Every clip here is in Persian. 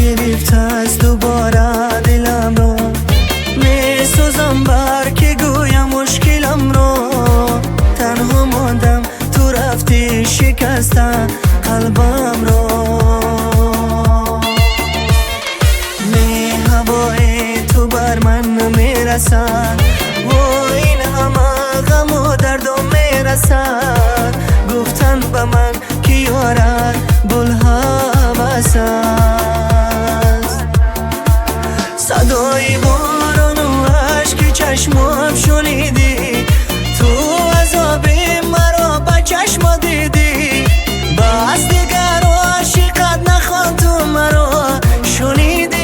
گرفته است دوباره دلم را، می سوزم بر که گویم مشکلم را. تنها ماندم تو رفتی شکسته قلبم را. می هوای تو بر من میرسد و این همه غم و دردم میرسد. گفتن به من که یارت بلحوث است. صدای باران و اشک چشمم شنیدی، تو عذاب مرا به چشم دیدی. بس دیگر عاشقت نخوان تو مرا شنیدی.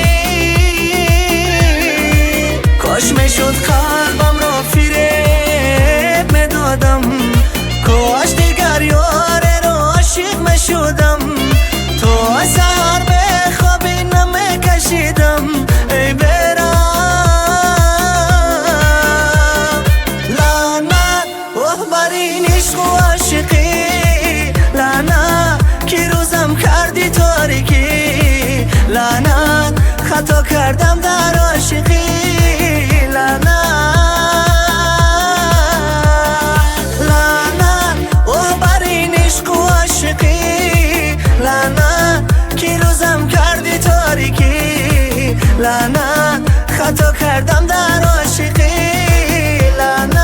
کاش میشد قلبم را فریب میدادم، کاش دیگر یار را عاشق میشدم. تا سحر به خوابی نمیکشیدم ای برم. لعنت اوه بر این عشق و عاشقی، لعنت که روزم کردی تاریکی. لعنت خطا کردم در عاشقی. لعنت اوه بر این عشق و عاشقی، لعنت که روزم کردی تاریکی. لعنت خطا کردم در عاشقی. لعنت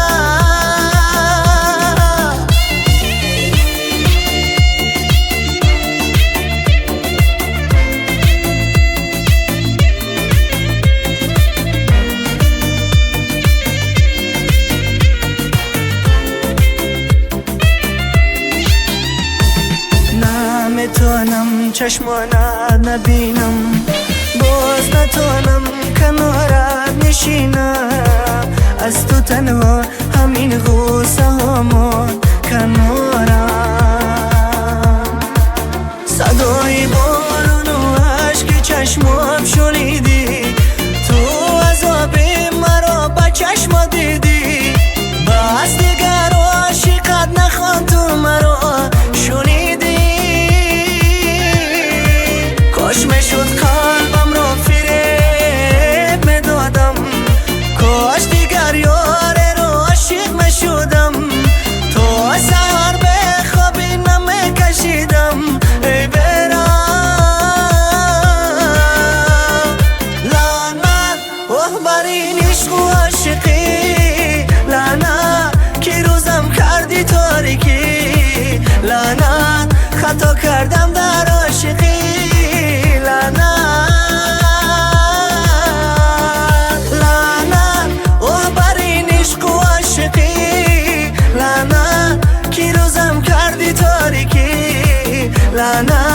نمیتونم چشمانت نبینم، باز نتونم کنارت نشینم. از تو تنها همین غصه هامان کنارم. صدای باران و اشک چشمم شنیدی، تو عذاب مرا به چشم دیدی. بس دیگر عاشقت نخوان تو مرا شنیدی. کاش میشد قلبم را فریب میدادم، کاش دیگر یار را عاشق میشدم. تا سحر به خوابی نمیکشیدم ای برم. لعنت اوه بر این عشق و عاشقی، لعنت که روزم کردی تاریکی. لعنت خطا کردم در عاشقی. لعنت اوه بر این عشق و عاشقی، لعنت که روزم کردی تاریکی. لعنت